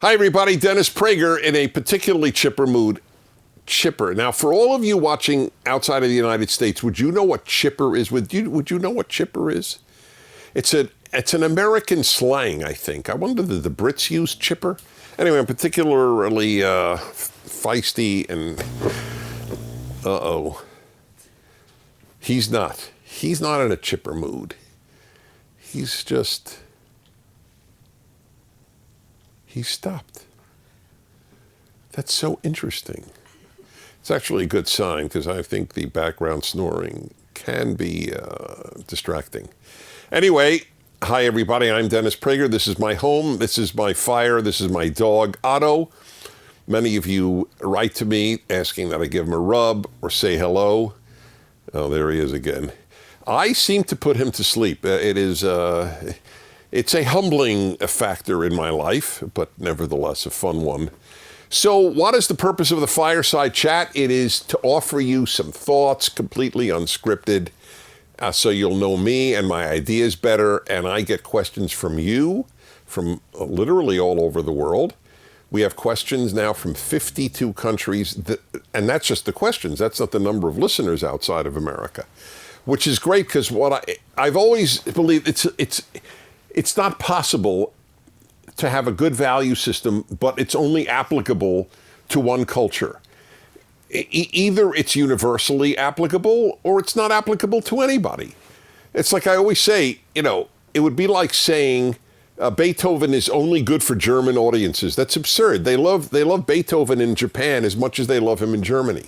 Hi, everybody. Dennis Prager in a particularly chipper mood. Chipper. Now, for all of you watching outside of the United States, would you know what chipper is? Would you know what chipper is? It's an American slang, I think. I wonder did the Brits use chipper? Anyway, I'm particularly feisty and He's not. He's not in a chipper mood. He stopped. That's so interesting. It's actually a good sign because I think the background snoring can be distracting. Anyway, hi everybody, I'm Dennis Prager. This is my home, this is my fire, this is my dog, Otto. Many of you write to me asking that I give him a rub or say hello. Oh, there he is again. I seem to put him to sleep. It's a humbling factor in my life, but nevertheless a fun one. So what is the purpose of the Fireside Chat? It is to offer you some thoughts, completely unscripted, so you'll know me and my ideas better, and I get questions from you, from literally all over the world. We have questions now from 52 countries, and that's just the questions. That's not the number of listeners outside of America, which is great because what I've always believed, it's not possible to have a good value system, but it's only applicable to one culture. Either it's universally applicable or it's not applicable to anybody. It's like I always say, it would be like saying Beethoven is only good for German audiences. That's absurd. They love Beethoven in Japan as much as they love him in Germany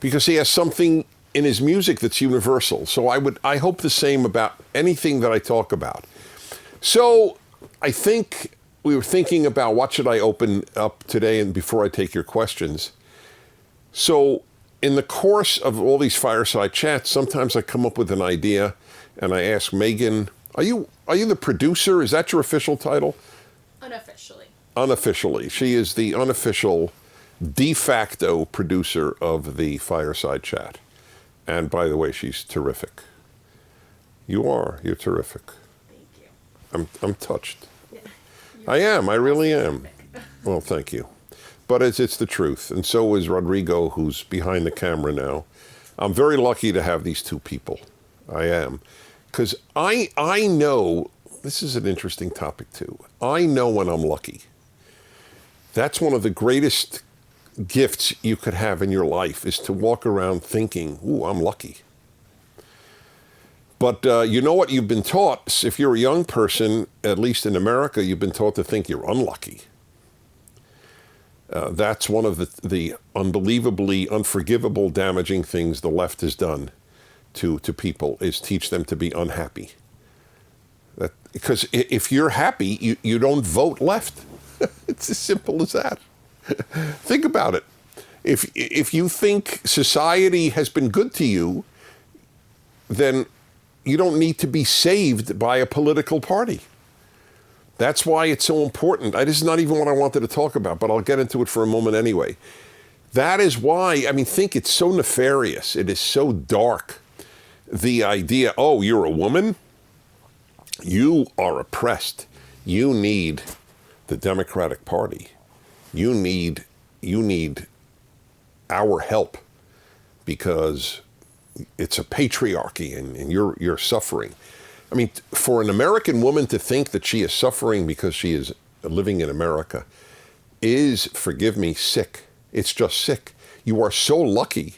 because he has something in his music that's universal. So I hope the same about anything that I talk about. So I think we were thinking about what should I open up today and before I take your questions. So in the course of all these fireside chats, sometimes I come up with an idea and I ask Megan, are you the producer? Is that your official title? Unofficially. Unofficially. She is the unofficial de facto producer of the Fireside Chat. And by the way, she's terrific. You're terrific. Thank you. I'm touched. Yeah. I am. I really am. Well, thank you. But it's the truth. And so is Rodrigo, who's behind the camera now. I'm very lucky to have these two people. I am. Because I know, this is an interesting topic too. I know when I'm lucky. That's one of the greatest gifts you could have in your life is to walk around thinking, ooh, I'm lucky. But you know what you've been taught? If you're a young person, at least in America, you've been taught to think you're unlucky. That's one of the unbelievably unforgivable, damaging things the left has done to people is teach them to be unhappy. Because if you're happy, you don't vote left. It's as simple as that. Think about it. If you think society has been good to you, then you don't need to be saved by a political party. That's why it's so important. This is not even what I wanted to talk about, but I'll get into it for a moment anyway. That is why, think it's so nefarious. It is so dark. The idea, oh, you're a woman? You are oppressed. You need the Democratic Party. You need our help because it's a patriarchy and you're suffering. For an American woman to think that she is suffering because she is living in America is, forgive me, sick. It's just sick. You are so lucky.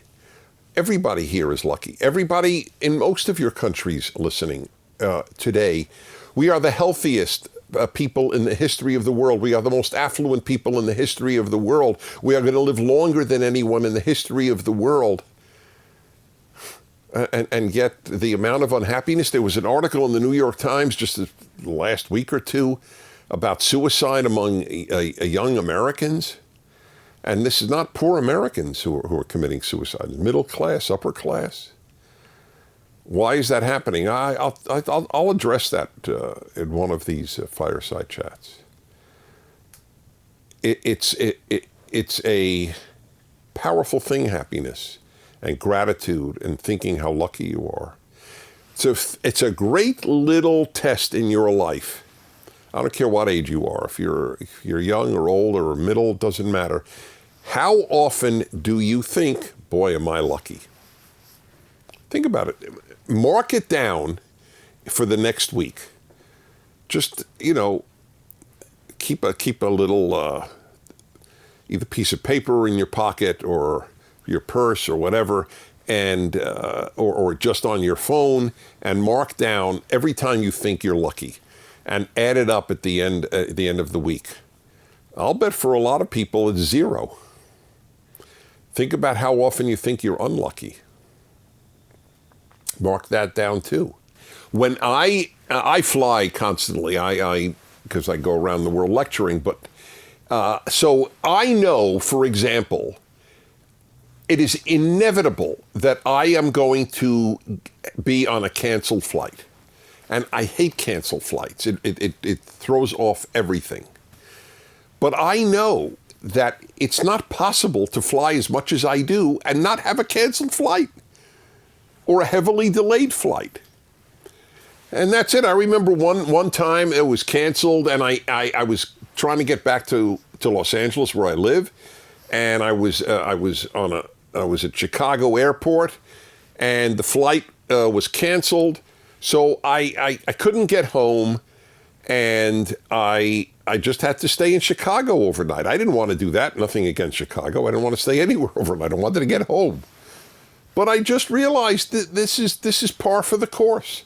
Everybody here is lucky. Everybody in most of your countries listening today, we are the healthiest people in the history of the world. We are the most affluent people in the history of the world. We are going to live longer than anyone in the history of the world. And yet the amount of unhappiness, there was an article in the New York Times just the last week or two about suicide among young Americans. And this is not poor Americans who are committing suicide, middle class, upper class. Why is that happening? I'll address that in one of these fireside chats. It's a powerful thing, happiness and gratitude and thinking how lucky you are. So it's a great little test in your life I don't care what age you are. If you're young or old or middle, doesn't matter. How often do you think, boy, am I lucky? Think about it. Mark it down for the next week. Just, keep a little either piece of paper in your pocket or your purse or whatever, and or just on your phone, and mark down every time you think you're lucky, and add it up at the end of the week. I'll bet for a lot of people it's 0. Think about how often you think you're unlucky. Mark that down too. When I fly constantly, because I go around the world lecturing, but so I know, for example, it is inevitable that I am going to be on a canceled flight. And I hate canceled flights. It throws off everything. But I know that it's not possible to fly as much as I do and not have a canceled flight or a heavily delayed flight. And that's it. I remember one time it was canceled, and I was trying to get back to Los Angeles, where I live, and I was at Chicago Airport, and the flight was canceled, so I couldn't get home, and I just had to stay in Chicago overnight. I didn't want to do that. Nothing against Chicago. I didn't want to stay anywhere overnight. I wanted to get home. But I just realized that this is par for the course.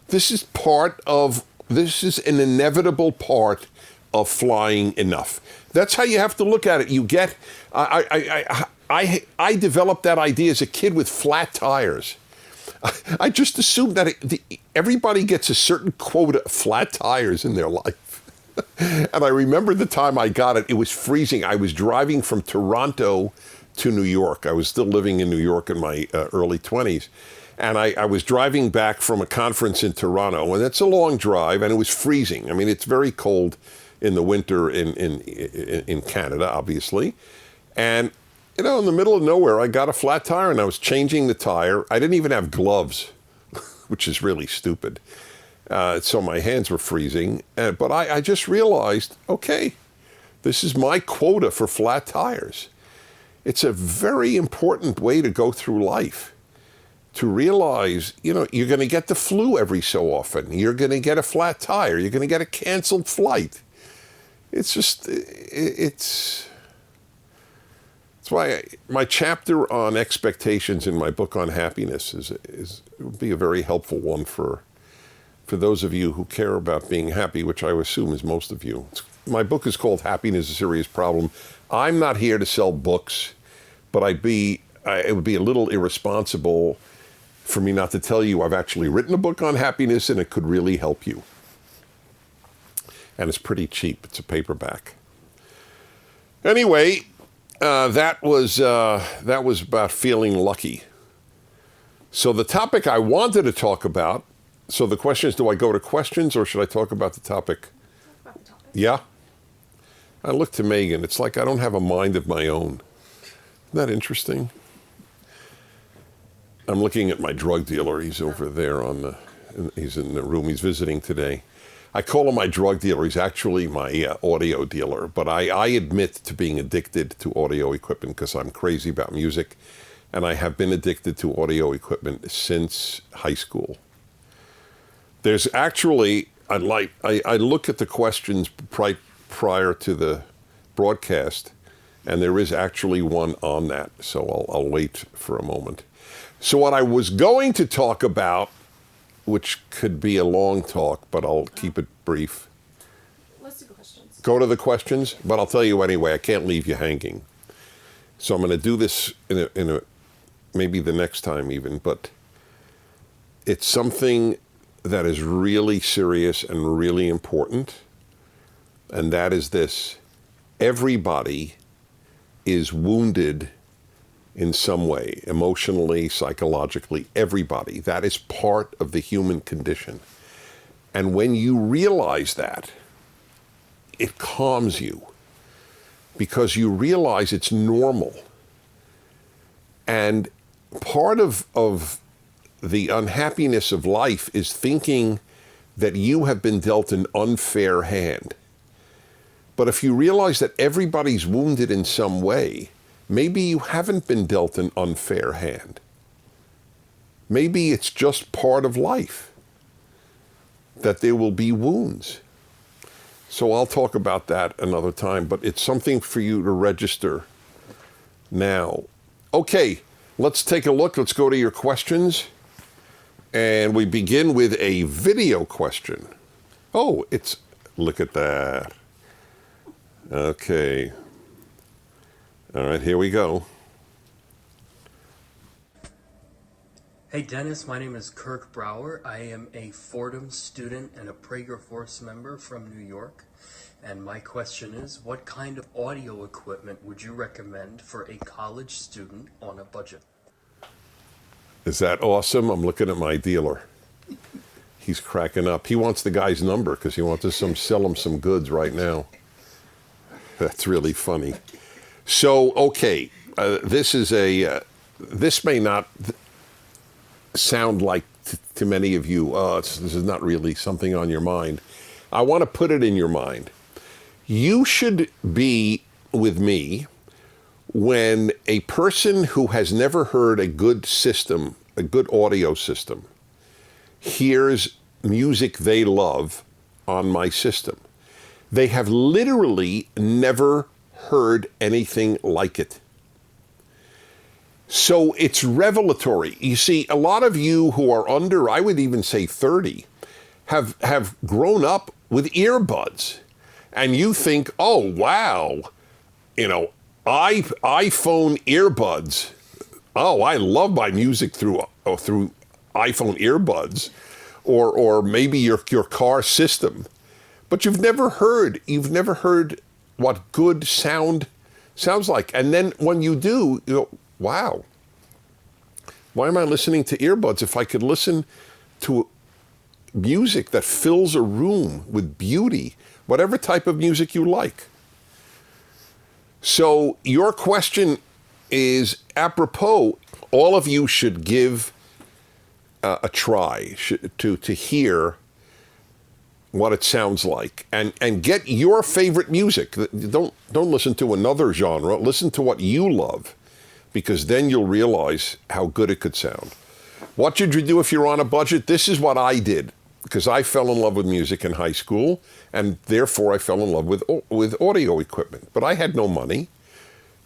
This is an inevitable part of flying enough. That's how you have to look at it. You get, I developed that idea as a kid with flat tires. I just assumed that everybody gets a certain quota of flat tires in their life. And I remember the time I got it, it was freezing. I was driving from Toronto to New York. I was still living in New York in my early 20s. And I was driving back from a conference in Toronto, and it's a long drive, and it was freezing. I mean, it's very cold in the winter in Canada, obviously. And, in the middle of nowhere, I got a flat tire, and I was changing the tire. I didn't even have gloves, which is really stupid. So my hands were freezing. But I just realized, okay, this is my quota for flat tires. It's a very important way to go through life. To realize, you're going to get the flu every so often. You're going to get a flat tire. You're going to get a canceled flight. It's just, it's why my chapter on expectations in my book on happiness would be a very helpful one for those of you who care about being happy, which I assume is most of you. My book is called Happiness is a Serious Problem. I'm not here to sell books, but it would be a little irresponsible for me not to tell you I've actually written a book on happiness, and it could really help you. And it's pretty cheap. It's a paperback. Anyway, that was about feeling lucky. So the topic I wanted to talk about, so the question is, do I go to questions or should I talk about the topic? Talk about the topic. Yeah? I look to Megan. It's like I don't have a mind of my own. Isn't that interesting? I'm looking at my drug dealer. He's over there he's in the room. He's visiting today. I call him my drug dealer. He's actually my audio dealer. But I admit to being addicted to audio equipment because I'm crazy about music. And I have been addicted to audio equipment since high school. There's actually, I look at the questions prior to the broadcast, and there is actually one on that. So I'll wait for a moment. So what I was going to talk about, which could be a long talk, but I'll keep it brief. Let's do questions. Go to the questions, but I'll tell you anyway, I can't leave you hanging. So I'm going to do this in a maybe the next time even, but it's something that is really serious and really important, and that is this. Everybody is wounded in some way, emotionally, psychologically, everybody. That is part of the human condition. And when you realize that, it calms you because you realize it's normal. And part of the unhappiness of life is thinking that you have been dealt an unfair hand. But if you realize that everybody's wounded in some way, maybe you haven't been dealt an unfair hand. Maybe it's just part of life that there will be wounds. So I'll talk about that another time, but it's something for you to register now. Okay, let's take a look. Let's go to your questions. And we begin with a video question. Oh, look at that. Okay. All right, here we go. Hey Dennis, my name is Kirk Brower. I am a Fordham student and a Prager Force member from New York. And my question is, what kind of audio equipment would you recommend for a college student on a budget? Is that awesome? I'm looking at my dealer. He's cracking up. He wants the guy's number because he wants to sell him some goods right now. That's really funny. So, okay, this may not sound like to many of you, this is not really something on your mind. I want to put it in your mind. You should be with me when a person who has never heard a good system, a good audio system, hears music they love on my system. They have literally never heard anything like it. So it's revelatory. You see, a lot of you who are under, I would even say 30, have grown up with earbuds. And you think, oh, wow, iPhone earbuds. Oh, I love my music through iPhone earbuds, or maybe your car system. But you've never heard what good sound sounds like. And then when you do, you go, wow, why am I listening to earbuds if I could listen to music that fills a room with beauty, whatever type of music you like? So your question is apropos. All of you should give a try to hear what it sounds like, and get your favorite music. Don't listen to another genre. Listen to what you love, because then you'll realize how good it could sound. What should you do if you're on a budget? This is what I did, because I fell in love with music in high school, and therefore I fell in love with audio equipment. But I had no money.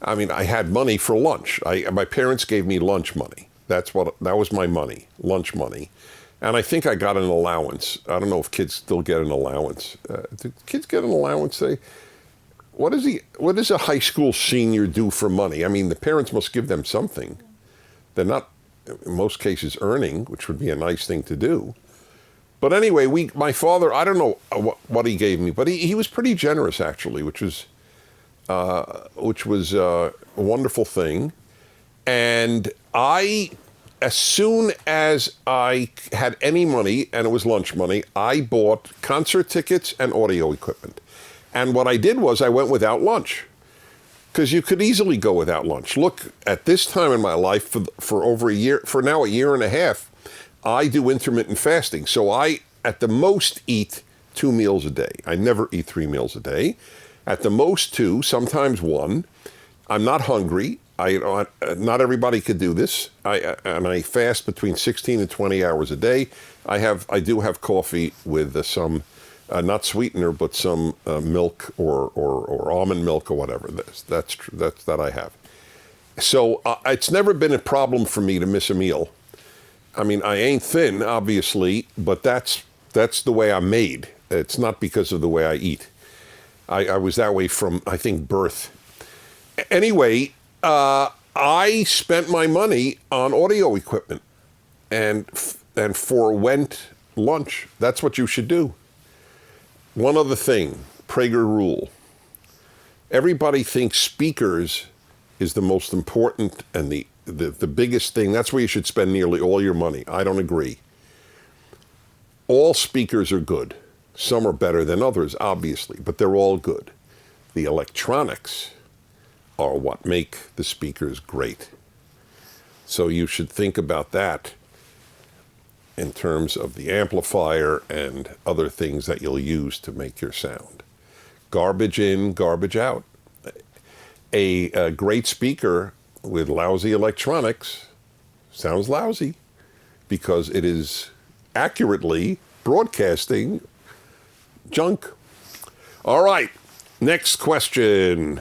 I mean, I had money for lunch. My parents gave me lunch money. That was my money, lunch money. And I think I got an allowance. I don't know if kids still get an allowance. Do kids get an allowance? What does a high school senior do for money? I mean, the parents must give them something. They're not, in most cases, earning, which would be a nice thing to do. But anyway, my father, I don't know what he gave me, but he was pretty generous, actually, which was a wonderful thing. And as soon as I had any money, and it was lunch money, I bought concert tickets and audio equipment. And what I did was I went without lunch, because you could easily go without lunch. Look, at this time in my life, for over a year, for now a year and a half, I do intermittent fasting. So I, at the most, eat 2 meals a day. I never eat 3 meals a day. At the most 2, sometimes 1. I'm not hungry. Not everybody could do this. I fast between 16 and 20 hours a day. I do have coffee with some, not sweetener, but some milk or almond milk or whatever. That I have. So it's never been a problem for me to miss a meal. I mean, I ain't thin, obviously, but that's the way I'm made. It's not because of the way I eat. I was that way from, I think, birth. Anyway, I spent my money on audio equipment and forwent lunch. That's what you should do. One other thing, Prager rule. Everybody thinks speakers is the most important and the biggest thing. That's where you should spend nearly all your money. I don't agree. All speakers are good. Some are better than others, obviously, but they're all good. The electronics are what make the speakers great. So you should think about that. in terms of the amplifier and other things that you'll use to make your sound. Garbage in, garbage out. A great speaker with lousy electronics sounds lousy because it is accurately broadcasting junk. All right, next question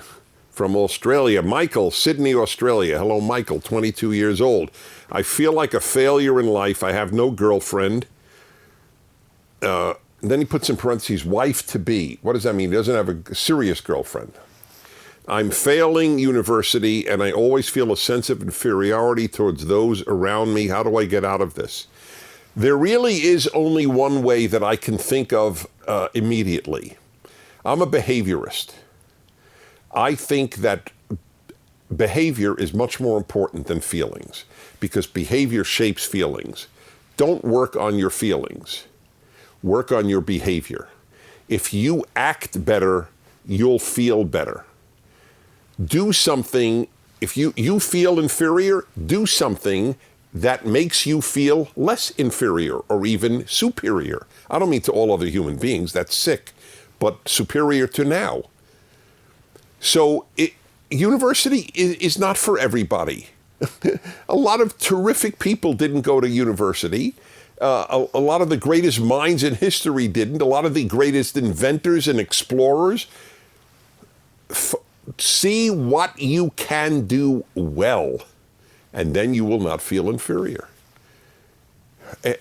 from Australia. Michael, Sydney, Australia. Hello, Michael, 22 years old. I feel like a failure in life. I have no girlfriend. Then he puts in parentheses, wife-to-be. What does that mean? He doesn't have a serious girlfriend. I'm failing university, and I always feel a sense of inferiority towards those around me. How do I get out of this? There really is only one way that I can think of immediately. I'm a behaviorist. I think that behavior is much more important than feelings because behavior shapes feelings. Don't work on your feelings. Work on your behavior. If you act better, you'll feel better. Do something, if you feel inferior, do something that makes you feel less inferior or even superior. I don't mean to all other human beings, that's sick, but superior to now. So university is not for everybody. A lot of terrific people didn't go to university. A lot of the greatest minds in history didn't. A lot of the greatest inventors and explorers. See what you can do well, and then you will not feel inferior.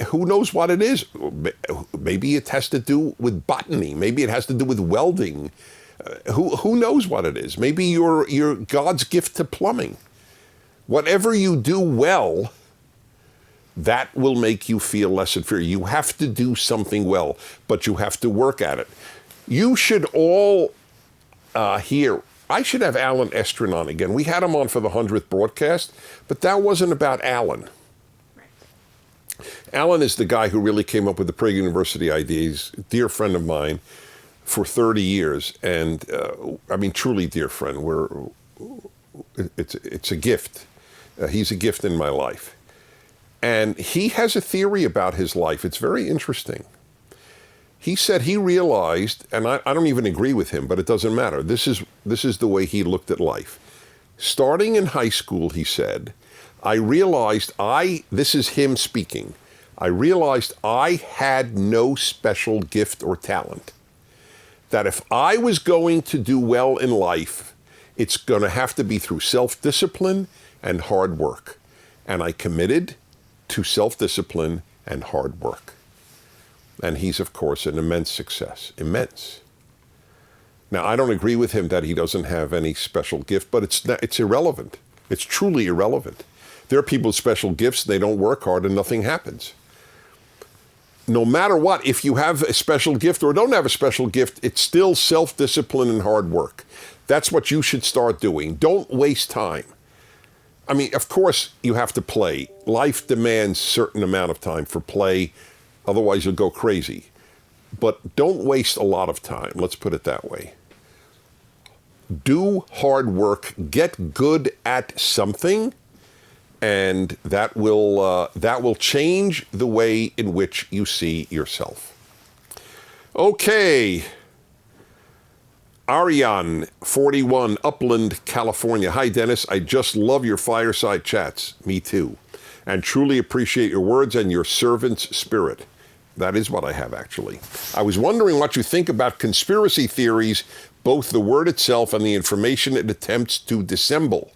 Who knows what it is? Maybe it has to do with botany. Maybe it has to do with welding. Who knows what it is? Maybe you're God's gift to plumbing. Whatever you do well, that will make you feel less inferior. You have to do something well, but you have to work at it. You should all hear. I should have Alan Estrin on again. We had him on for the 100th broadcast, but that wasn't about Alan. Right. Alan is the guy who really came up with the Prager University idea. He's a dear friend of mine for 30 years, and I mean, truly dear friend. It's a gift. He's a gift in my life. And he has a theory about his life. It's very interesting. He said he realized, and I don't even agree with him, but it doesn't matter. This is the way he looked at life. Starting in high school, he said, I realized this is him speaking, I realized I had no special gift or talent. That if I was going to do well in life, it's going to have to be through self-discipline and hard work. And I committed to self-discipline and hard work. And he's, of course, an immense success. Immense. Now, I don't agree with him that he doesn't have any special gift, but it's irrelevant. It's truly irrelevant. There are people with special gifts, they don't work hard and nothing happens. No matter what, if you have a special gift or don't have a special gift, it's still self-discipline and hard work. That's what you should start doing. Don't waste time. I mean, of course, you have to play. Life demands a certain amount of time for play. Otherwise, you'll go crazy. But don't waste a lot of time. Let's put it that way. Do hard work. Get good at something. And that will change the way in which you see yourself. Okay. Ariane, 41, Upland, California. Hi, Dennis. I just love your fireside chats. Me too. And truly appreciate your words and your servant's spirit. That is what I have, actually. I was wondering what you think about conspiracy theories, both the word itself and the information it attempts to dissemble.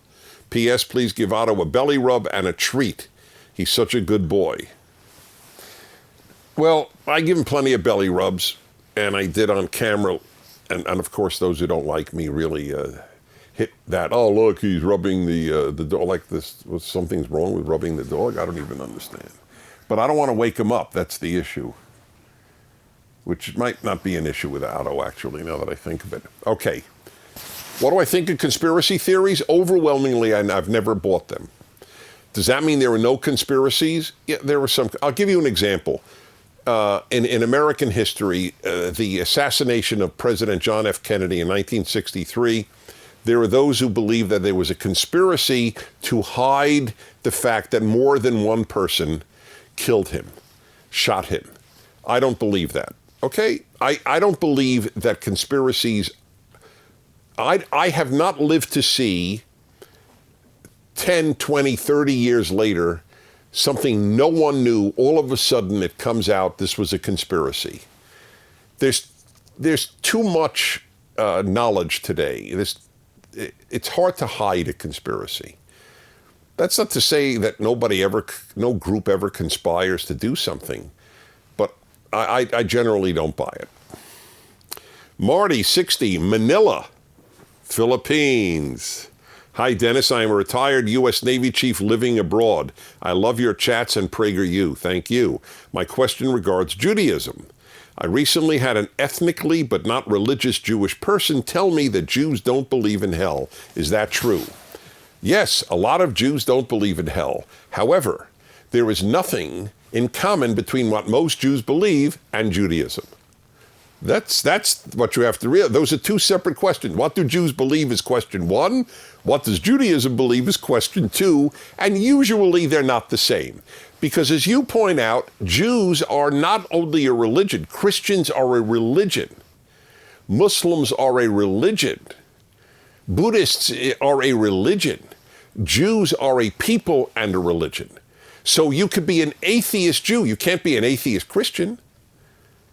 P.S. Please give Otto a belly rub and a treat. He's such a good boy. Well, I give him plenty of belly rubs, and I did on camera. And of course, those who don't like me really hit that. Oh, look, he's rubbing the dog like this. Something's wrong with rubbing the dog. I don't even understand. But I don't want to wake him up. That's the issue. Which might not be an issue with Otto, actually, now that I think of it. Okay. What do I think of conspiracy theories? Overwhelmingly, I've never bought them. Does that mean there were no conspiracies? Yeah, there were some. I'll give you an example. In American history, the assassination of President John F. Kennedy in 1963, there were those who believed that there was a conspiracy to hide the fact that more than one person killed him. shot him. I don't believe that. Okay? I don't believe that conspiracies... I have not lived to see 10, 20, 30 years later, something no one knew, all of a sudden it comes out this was a conspiracy. There's too much knowledge today. It's hard to hide a conspiracy. That's not to say that no group ever conspires to do something, but I generally don't buy it. Marty, 60, Manila, Philippines. Hi, Dennis. I am a retired U.S. Navy chief living abroad. I love your chats and PragerU. Thank you. My question regards Judaism. I recently had an ethnically but not religious Jewish person tell me that Jews don't believe in hell. Is that true? Yes, a lot of Jews don't believe in hell. However, there is nothing in common between what most Jews believe and Judaism. That's what you have to realize. Those are two separate questions. What do Jews believe is question one. What does Judaism believe is question two. And usually they're not the same. Because as you point out, Jews are not only a religion. Christians are a religion. Muslims are a religion. Buddhists are a religion. Jews are a people and a religion. So you could be an atheist Jew. You can't be an atheist Christian.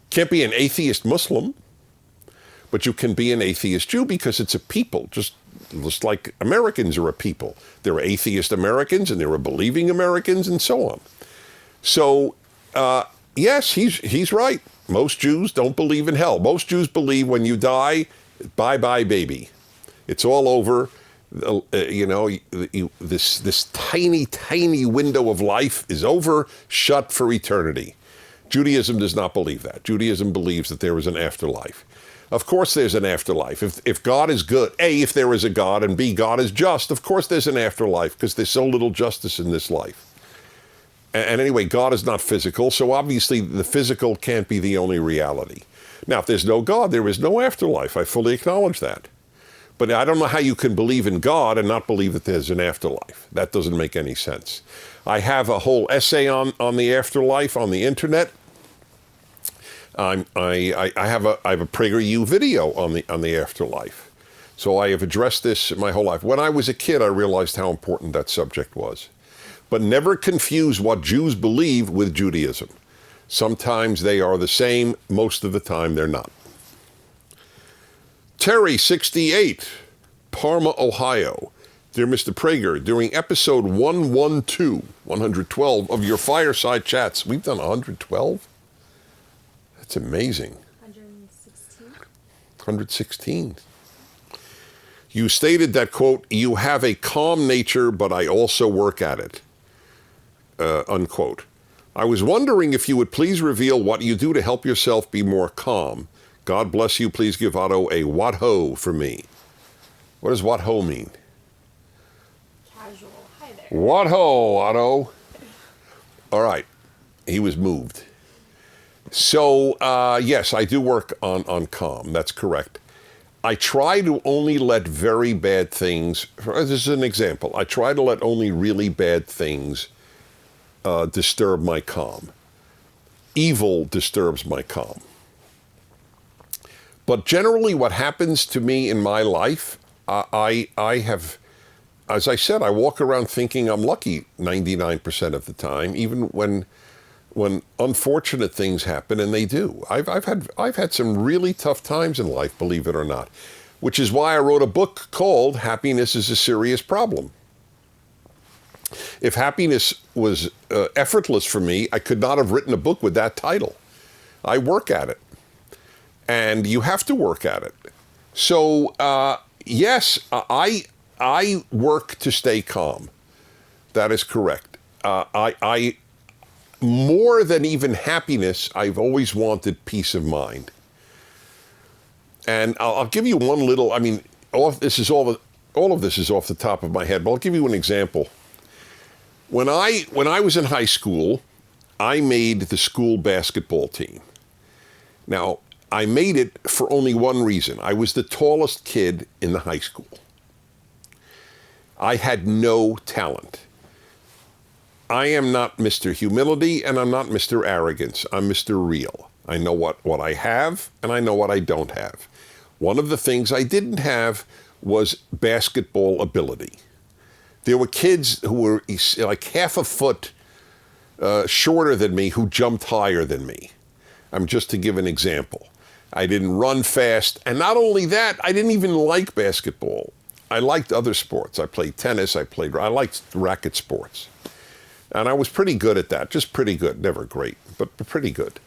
Can't be an atheist Muslim, but you can be an atheist Jew because it's a people, just like Americans are a people. There are atheist Americans and there are believing Americans and so on. So, yes, he's right. Most Jews don't believe in hell. Most Jews believe when you die, bye-bye, baby. It's all over. This tiny, tiny window of life is over, shut for eternity. Judaism does not believe that. Judaism believes that there is an afterlife. Of course there's an afterlife. If God is good, A, if there is a God, and B, God is just, of course there's an afterlife because there's so little justice in this life. And anyway, God is not physical, so obviously the physical can't be the only reality. Now, if there's no God, there is no afterlife. I fully acknowledge that. But I don't know how you can believe in God and not believe that there's an afterlife. That doesn't make any sense. I have a whole essay on the afterlife on the internet. I have a PragerU video on the afterlife. So I have addressed this my whole life. When I was a kid, I realized how important that subject was. But never confuse what Jews believe with Judaism. Sometimes they are the same. Most of the time, they're not. Terry, 68, Parma, Ohio. Dear Mr. Prager, during episode 112 of your Fireside chats, we've done 112? That's amazing. 116? 116. You stated that, quote, you have a calm nature, but I also work at it, unquote. I was wondering if you would please reveal what you do to help yourself be more calm. God bless you. Please give Otto a what-ho for me. What does what-ho mean? Casual. Hi there. What-ho, Otto. All right. He was moved. So, yes, I do work on calm. That's correct. I try to only let very bad things, this is an example, I try to let only really bad things disturb my calm. Evil disturbs my calm. But generally what happens to me in my life, I have, as I said, I walk around thinking I'm lucky 99% of the time, even when unfortunate things happen, and they do. I've had some really tough times in life, believe it or not, which is why I wrote a book called Happiness is a Serious Problem. If happiness was effortless for me, I could not have written a book with that title. I work at it. And you have to work at it. So, yes, I work to stay calm. That is correct. I more than even happiness, I've always wanted peace of mind. And I'll give you one little, I mean, all of this is off the top of my head, but I'll give you an example. When I was in high school, I made the school basketball team. Now, I made it for only one reason. I was the tallest kid in the high school. I had no talent. I am not Mr. Humility and I'm not Mr. Arrogance. I'm Mr. Real. I know what I have and I know what I don't have. One of the things I didn't have was basketball ability. There were kids who were like half a foot shorter than me who jumped higher than me. Just to give an example. I didn't run fast. And not only that, I didn't even like basketball. I liked other sports. I played tennis. I liked racket sports. And I was pretty good at that. Just pretty good. Never great, but pretty good.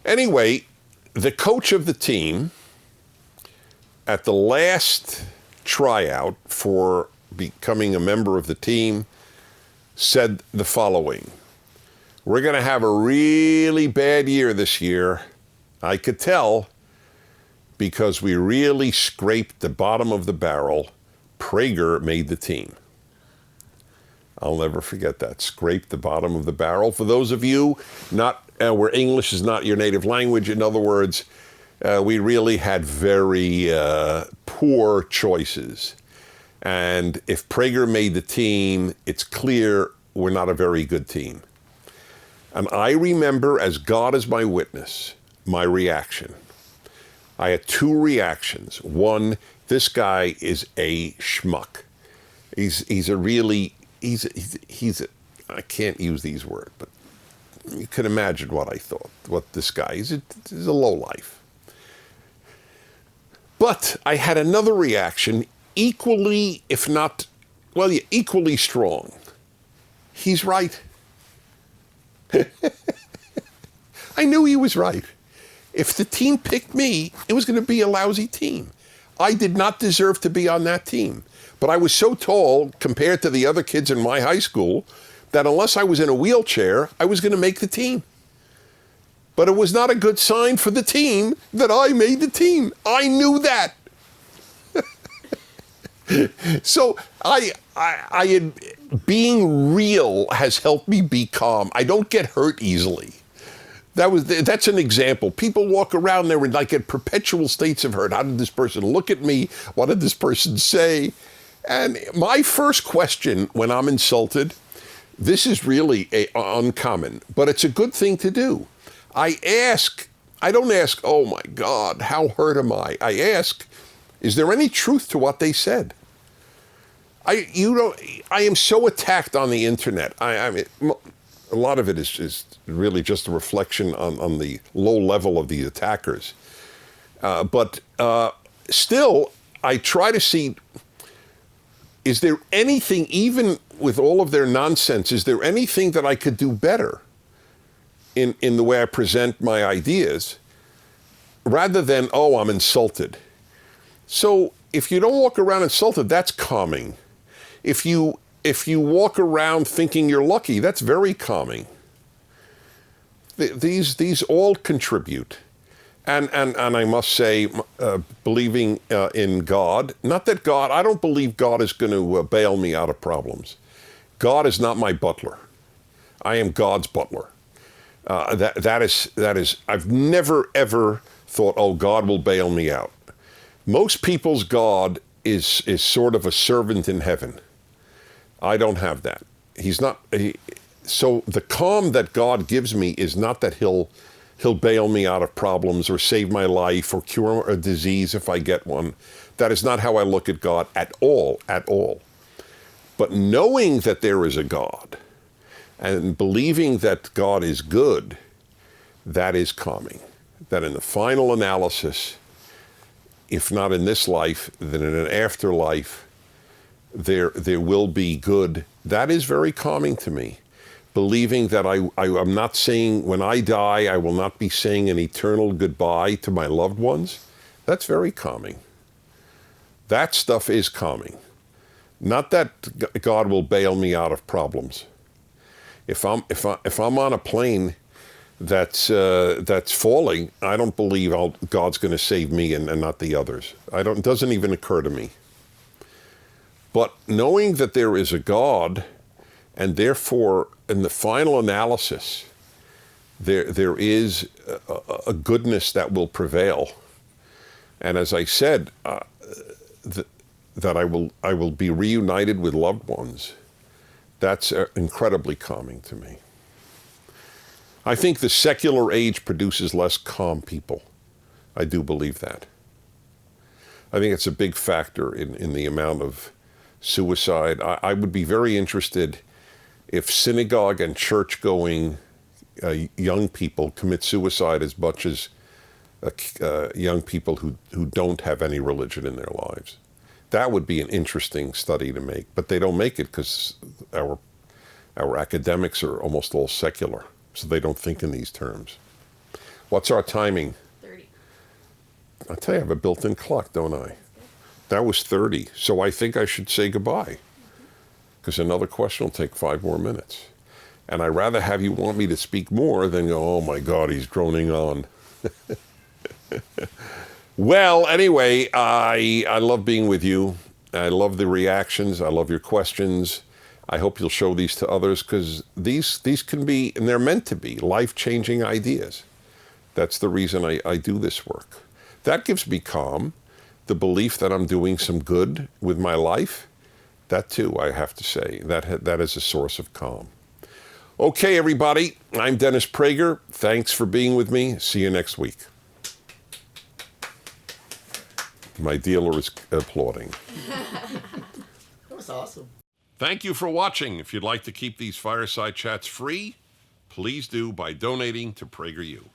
Anyway, the coach of the team at the last tryout for becoming a member of the team said the following: we're going to have a really bad year this year. I could tell because we really scraped the bottom of the barrel. Prager made the team. I'll never forget that. Scraped the bottom of the barrel. For those of you not where English is not your native language, in other words, we really had very poor choices. And if Prager made the team, it's clear we're not a very good team. And I remember, as God is my witness, my reaction. I had two reactions. One, this guy is a schmuck. He's I can't use these words, but you can imagine what I thought. What this guy is a lowlife. But I had another reaction, equally, if not, well, yeah, equally strong. He's right. I knew he was right. If the team picked me, it was going to be a lousy team. I did not deserve to be on that team. But I was so tall compared to the other kids in my high school that unless I was in a wheelchair, I was going to make the team. But it was not a good sign for the team that I made the team. I knew that. So being real has helped me be calm. I don't get hurt easily. That's an example. People walk around there in like in perpetual states of hurt. How did this person look at me? What did this person say? And my first question when I'm insulted, this is really uncommon, but it's a good thing to do. I don't ask, oh my God, how hurt am I? I ask, is there any truth to what they said? I am so attacked on the internet. I mean, a lot of it is really just a reflection on the low level of the attackers. But still, I try to see, is there anything, even with all of their nonsense, is there anything that I could do better in the way I present my ideas, rather than, oh, I'm insulted. So if you don't walk around insulted, that's calming. If you walk around thinking you're lucky, that's very calming. These all contribute. And I must say, believing in God, not that God, I don't believe God is going to bail me out of problems. God is not my butler. I am God's butler. That is, I've never ever thought, oh, God will bail me out. Most people's God is sort of a servant in heaven. I don't have that. He's not. So the calm that God gives me is not that he'll bail me out of problems or save my life or cure a disease if I get one. That is not how I look at God at all, at all. But knowing that there is a God and believing that God is good, that is calming. That in the final analysis, if not in this life, then in an afterlife, there will be good. That is very calming to me. Believing that I'm not saying, when I die, I will not be saying an eternal goodbye to my loved ones. That's very calming. That stuff is calming. Not that God will bail me out of problems. If I'm on a plane that's falling, I don't believe God's going to save me and not the others. It doesn't even occur to me. But knowing that there is a God, and therefore in the final analysis, there is a goodness that will prevail. And as I said, that I will be reunited with loved ones. That's incredibly calming to me. I think the secular age produces less calm people. I do believe that. I think it's a big factor in the amount of suicide. I would be very interested if synagogue and church-going young people commit suicide as much as young people who don't have any religion in their lives. That would be an interesting study to make, but they don't make it because our academics are almost all secular, so they don't think in these terms. What's our timing? 30. I tell you, I have a built-in clock, don't I? That was 30, so I think I should say goodbye, because another question will take 5 more minutes. And I'd rather have you want me to speak more than go, oh my God, he's droning on. Well, anyway, I love being with you. I love the reactions. I love your questions. I hope you'll show these to others, because these can be, and they're meant to be, life-changing ideas. That's the reason I do this work. That gives me calm, the belief that I'm doing some good with my life. That too, I have to say, that is a source of calm. Okay, everybody, I'm Dennis Prager. Thanks for being with me. See you next week. My dealer is applauding. That was awesome. Thank you for watching. If you'd like to keep these fireside chats free, please do by donating to PragerU.